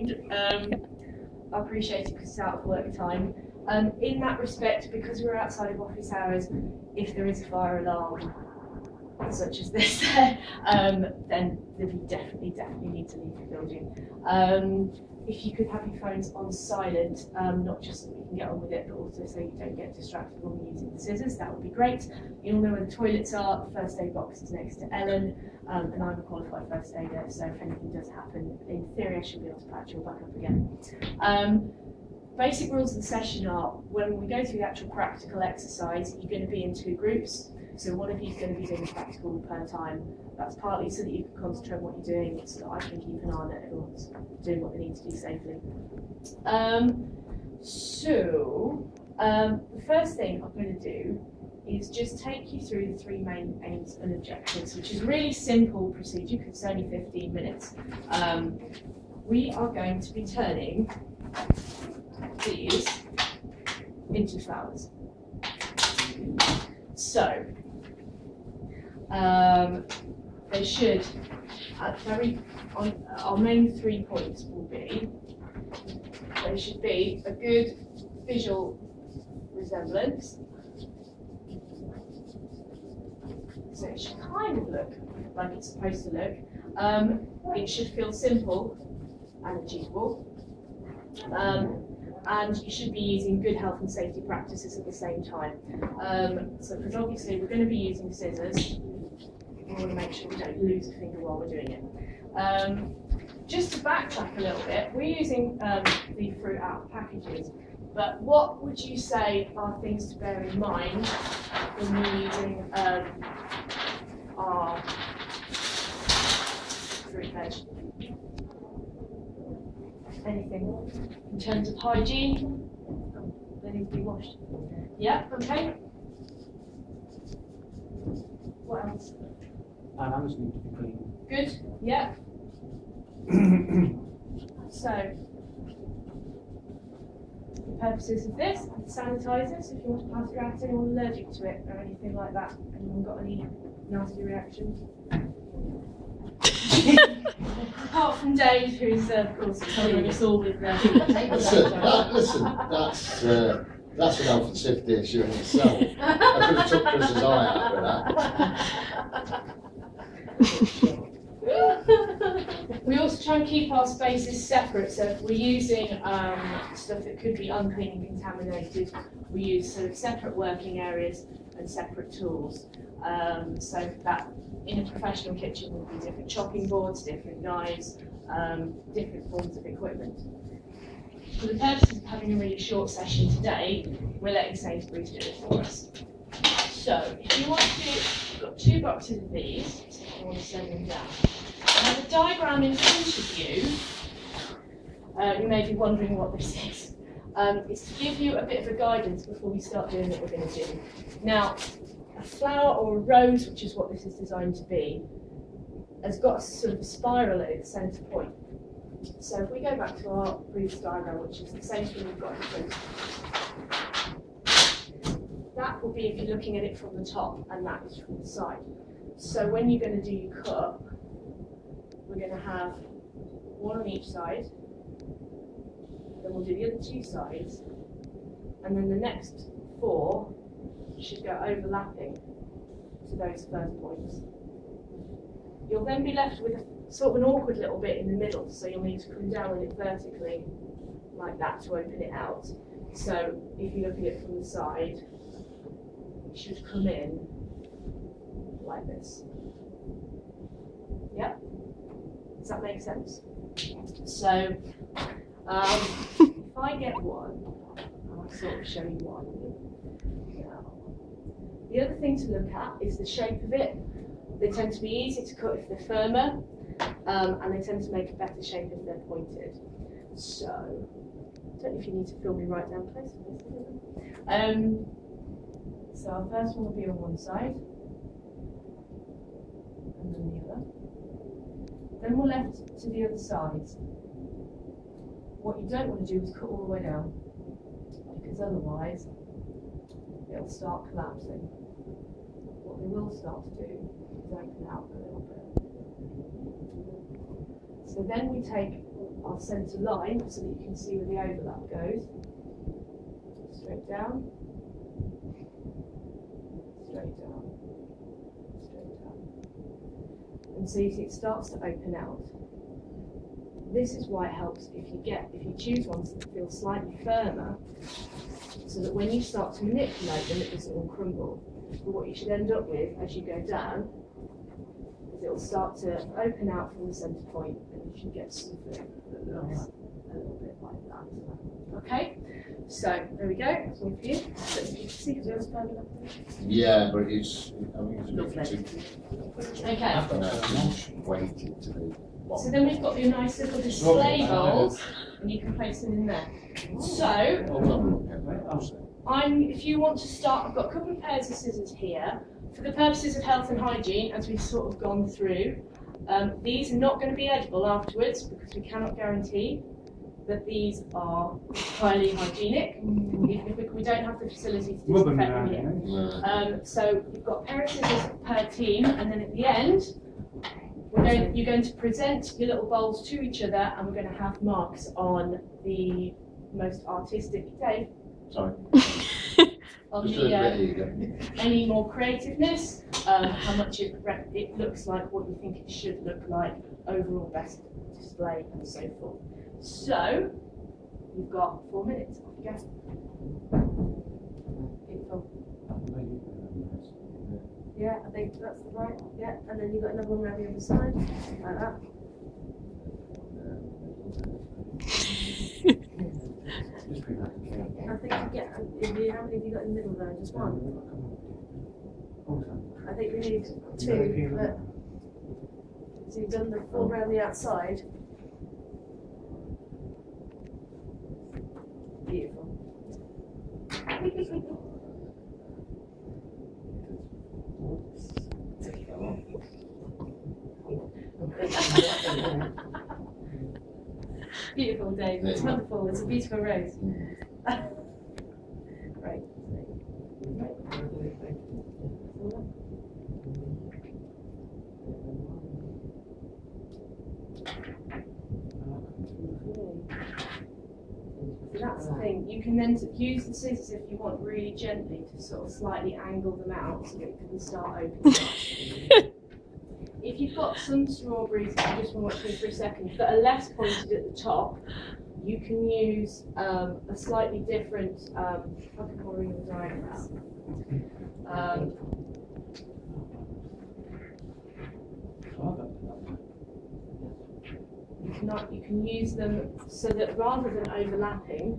mind. I appreciate it because it's out of work time. In that respect, because we're outside of office hours, if there is a fire alarm, such as this, then you definitely need to leave the building. If you could have your phones on silent, not just so that we can get on with it, but also so you don't get distracted when we're using the scissors, that would be great. You all know where the toilets are. The first aid box is next to Ellen, and I'm a qualified first aider, so if anything does happen, in theory I should be able to patch you all back up again. Basic rules of the session are, when we go through the actual practical exercise, you're going to be in 2 groups. So one of you is going to be doing a practical per time. That's partly so that you can concentrate on what you're doing, so that I can keep an eye on that everyone's doing what they need to do safely. The first thing I'm going to do is just take you through the 3 main aims and objectives, which is a really simple procedure because it's only 15 minutes. We are going to be turning these into flowers. So, they should, our main 3 points will be, they should be a good visual resemblance. So it should kind of look like it's supposed to look. It should feel simple and achievable. And you should be using good health and safety practices at the same time. So because obviously we're going to be using scissors, we want to make sure we don't lose a finger while we're doing it. Just to backtrack a little bit, we're using the fruit out of packages, but what would you say are things to bear in mind when we're using our fruit veg? Anything in terms of hygiene? They need to be washed. Yeah, okay. What else? Our hands need to be clean. Good, yeah. So, the purposes of this, sanitizer, so if you want to pass it around to anyone allergic to it or anything like that, anyone got any nasty reactions? Apart from Dave, who's of course covering us all with Listen, that's an health and safety issue in itself. I could have took Chris's eye out with that. We also try and keep our spaces separate, so if we're using stuff that could be unclean and contaminated, we use sort of separate working areas and separate tools. So that in a professional kitchen would be different chopping boards, different knives, different forms of equipment. For the purposes of having a really short session today, we're letting Sainsbury's do it for us. So if you want to, you've got 2 boxes of these, so if you want to send them down. Now the diagram in front of you, you may be wondering what this is. It's to give you a bit of a guidance before we start doing what we're going to do. Now, a flower or a rose, which is what this is designed to be, has got a sort of a spiral at its centre point. So if we go back to our previous diagram, which is the same thing we've got in front, that will be if you're looking at it from the top, and that is from the side. So when you're going to do your cup, we're going to have 1 on each side, then we'll do the other 2 sides, and then the next 4 should go overlapping to those first points. You'll then be left with a sort of an awkward little bit in the middle, so you'll need to come down with it vertically like that to open it out. So if you look at it from the side, it should come in like this. Yep. Does that make sense? So if I get one, I'll sort of show you one. The other thing to look at is the shape of it. They tend to be easy to cut if they're firmer, and they tend to make a better shape if they're pointed. So, I don't know if you need to film me right down close for this. So our first one will be on one side, and then the other. Then we're left to the other sides. What you don't want to do is cut all the way down, because otherwise it'll start collapsing. What we will start to do is open out a little bit. So So then we take our centre line so that you can see where the overlap goes. Straight down. Straight down. Straight down. And so you see it starts to open out. This is why it helps if you choose ones that feel slightly firmer, so that when you start to manipulate them, it doesn't all crumble. But what you should end up with as you go down is it will start to open out from the centre point, and you should get something that looks a little bit like that. Okay, so there we go. That's all for you. So you can see because there's kind of Yeah, but it's, I mean, it's a bit lovely. too, Okay. weighted to be. So then we've got your nice little display bowls, and you can place them in there. So, if you want to start, I've got a couple of pairs of scissors here. For the purposes of health and hygiene, as we've sort of gone through, these are not going to be edible afterwards because we cannot guarantee that these are highly hygienic, even if we don't have the facility to disinfect them here. So you've got a pair of scissors per team, and then at the end, you're going to present your little bowls to each other, and we're going to have marks on the most artistic, Dave. Sorry. On Just the, a bit eager. any more creativeness, how much it looks like, what you think it should look like, overall best display, and so forth. So, you've got 4 minutes. Off you go. Beautiful. Yeah, I think that's the right. Yeah, and then you've got another one around the other side, like that. I think you get. How many have you got in the middle there? Just one. I think we need 2. But, so you've done the 4 around the outside. Beautiful. Beautiful, Dave. It's wonderful. It's a beautiful rose. Right. So that's the thing. You can then use the scissors if you want really gently to sort of slightly angle them out so that it can start opening up. If you've got some strawberries, I just want to watch them for a second, that are less pointed at the top, you can use a slightly different fucking real diagram. You can use them so that rather than overlapping,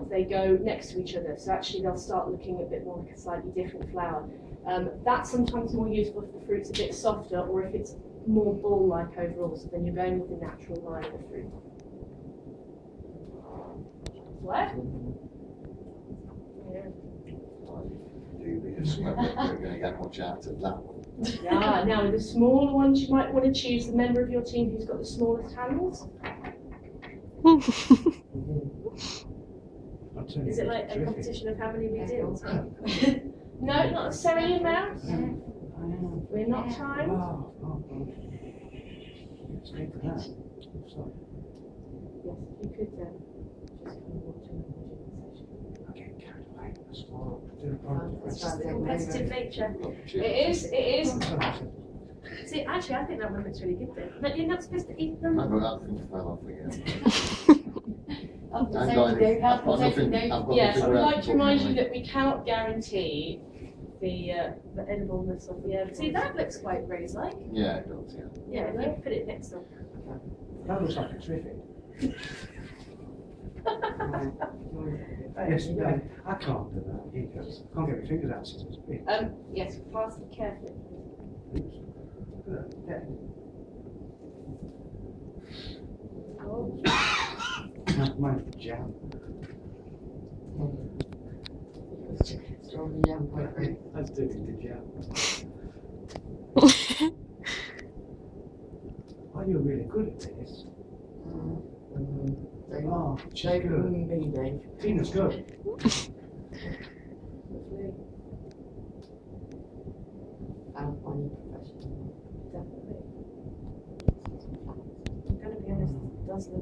they go next to each other. So actually they'll start looking a bit more like a slightly different flower. That's sometimes more useful if the fruit's a bit softer or if it's more ball-like overall, so then you're going with the natural line of the fruit. What? Yeah. Dubious whether we're going to get much out of that one. Yeah, now with the smaller ones, you might want to choose the member of your team who's got the smallest hands. Is it like a competition of how many we do? No, not necessarily amount. We're not timed. Let's take that. Yes, you could just kind of watch an session. I'm getting carried away. That's all. It's just the competitive nature. It is. See, actually, I think that one looks really good then. But you're not supposed to eat them. I've got nothing fell off again. Yes, I would like to remind you that we cannot guarantee the edibleness of the herb. See, that looks quite rose-like. Yeah, it does, yeah. Yeah, if you put it next to That looks like a triffic. Yes, no, I can't do that. Here goes. I can't get my fingers out scissors. Yes, pass it carefully. Oops. There. Oh. Mine's jam. Strawberry jam, quite great. That's doing the jam. Oh, you're really good at this. Oh, Shake good. me, Dave. Tina's good. I'm funny professional. Definitely.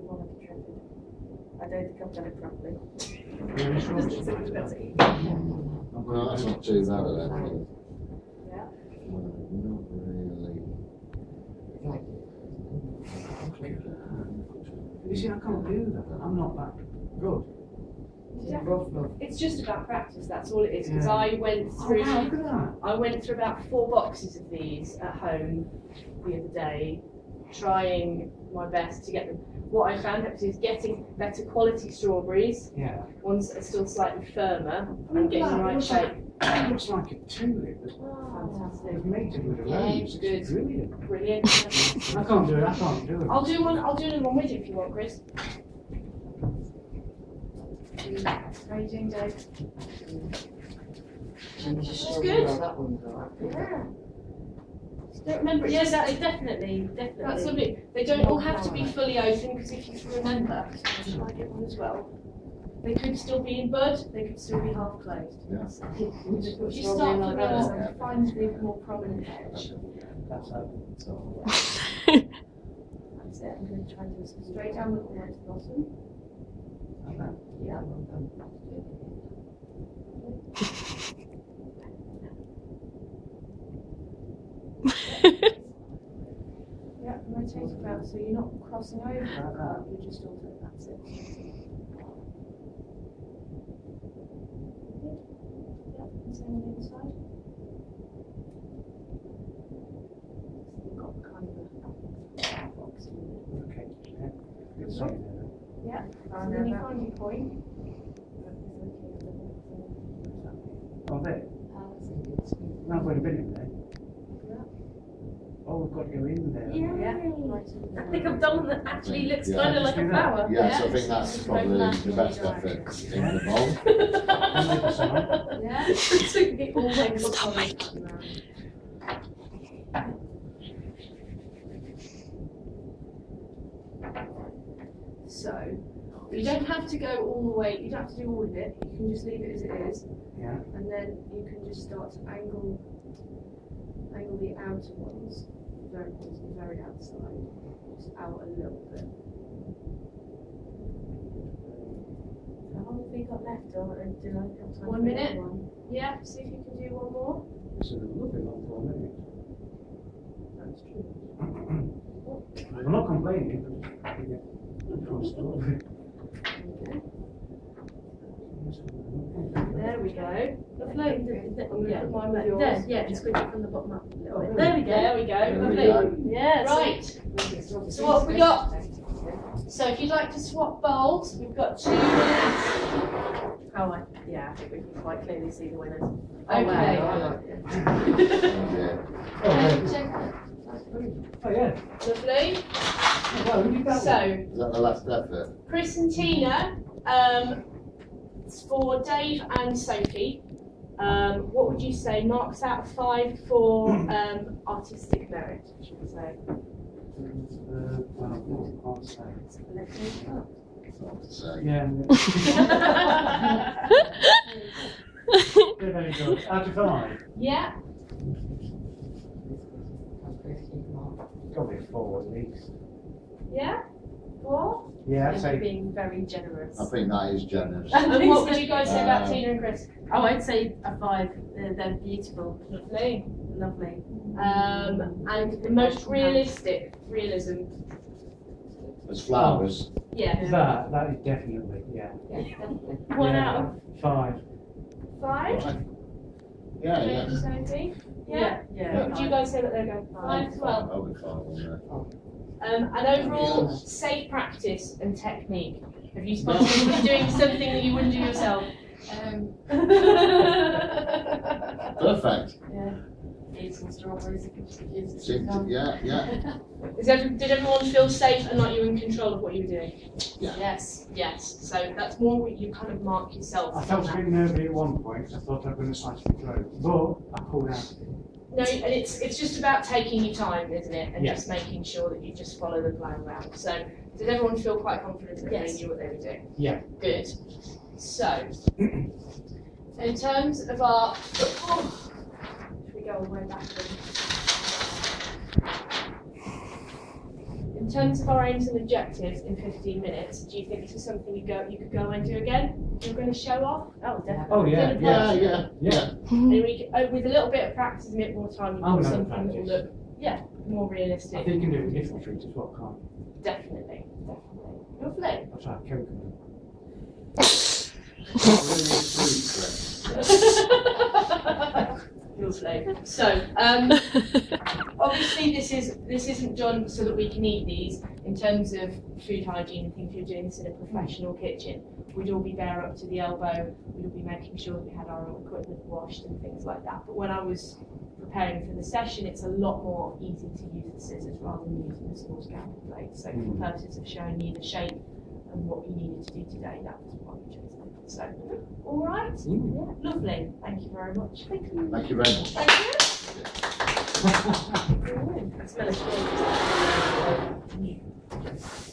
more like a tripod. I don't think I've done it properly. Really sure it's right. No, that's not too bad, I don't think. Yeah. Well, not really. You see, I can't do that. I'm not that good. It's just about practice. That's all it is. Because Yeah. I went through. Oh, look at that. I went through about 4 boxes of these at home the other day, trying my best to get them. What I found actually is getting better quality strawberries, Yeah. ones that are still slightly firmer, Look and at getting the that. right shape. It looks like a tulip. It's Fantastic. mated with a Yeah, rose. good. It's brilliant. Brilliant. I can't do it. I can't do it. I'll do another one with you if you want, Chris. How are you doing, Dave? It's good. Yeah. Don't remember. Yes, that is definitely. That's lovely. They don't all have to be fully open because if you remember, shall I get one as well? They could still be in bud. They could still be half closed. Yeah. If you start from the find the more prominent edge. That's open. So. That's it. I'm going to try and do some straight down with the right to the bottom. Okay. Yeah. Yeah, rotate about so you're not crossing over, you're just also, that's it. Yeah, and same on the other side. So you've got kind of a box in there. Okay. Yeah. Good sign there. Yeah, and then you find your point. Oh, there. Now we're in there. Oh, we've got to go in there. Yeah. I think I've done one that actually looks Yeah. kind of like a flower. Yes, I think that's probably the best effort in the bowl. Yeah. So it all makes Stop making. So, you don't have to go all the way, you don't have to do all of it, you can just leave it as it is, Yeah. and then you can just start to angle the outer ones, very pointy, very outside, just out a little bit. How long have we got left, or do I have time 1 minute? Yeah, see if you can do one more. This is a lovely long 4 minutes. That's true. I'm not complaining. There we go. Lovely. Yeah, Mine with there, yours. yeah, just quickly from the bottom up a little bit. There we go. There we go. There we Lovely. go. Yeah, Right. So what have we got? So if you'd like to swap bowls, we've got 2 winners. Yeah, I think we can quite clearly see the winners. Okay. Yeah. Oh, yeah. Lovely. Well, you got So, Is that the last effort? Chris and Tina, for Dave and Sophie, what would you say marks out of 5 for artistic merit, should we say? well, can't say. It's not to say. Yeah. They're very good. Out of 5. Yeah. Probably a 4 at least. Yeah? 4? Yeah, I'd You're say. being very generous. I think that is generous. And what would you guys say about Tina and Chris? Oh, I'd say a 5. They're beautiful, Lovely. lovely. And the most realism. As flowers. Yeah. That is definitely, yeah. 1 Yeah. out of 5. 5? Yeah, yeah. Sophie? Yeah. What would you guys say that they're going? 5 as well. I'll be 5 on there. And overall, safe practice and technique. Have you spotted anybody doing something that you wouldn't do yourself? Perfect. Yeah. Eat some strawberries. Yeah. Did everyone feel safe and like you were in control of what you were doing? Yeah. Yes. So that's more what you kind of mark yourself. I felt a on bit nervy at one point. I thought I was going to slice my throat. But I pulled out. No, and it's just about taking your time, isn't it? And Yeah. just making sure that you just follow the plan round. So did everyone feel quite confident that they knew what they were doing? Yeah. Good. So, in terms of our should we go all the way back then? In In terms of our aims and objectives in 15 minutes, do you think this is something you could go and do again? You're going to show off? Oh, definitely. Oh, yeah, Good Yeah, approach. yeah, yeah. And with a little bit of practice and a bit more time, you Oh, can no, something that will practice. look, more I realistic. think you can do it with different treats as well, can't you? Definitely. Lovely. I'll try Coke and do. Lovely. So, obviously this isn't done so that we can eat these. In terms of food hygiene and things, you're doing this in a professional kitchen. We'd all be bare up to the elbow. We'd all be making sure that we had our own equipment washed and things like that. But when I was preparing for the session, it's a lot more easy to use the scissors rather than using the small scalpel blade. So for purposes of showing you the shape and what you needed to do today, that was why we chose it. So, all right, yeah, lovely. Thank you very much. Thank you. Thank you very much. Thank you. It smells good.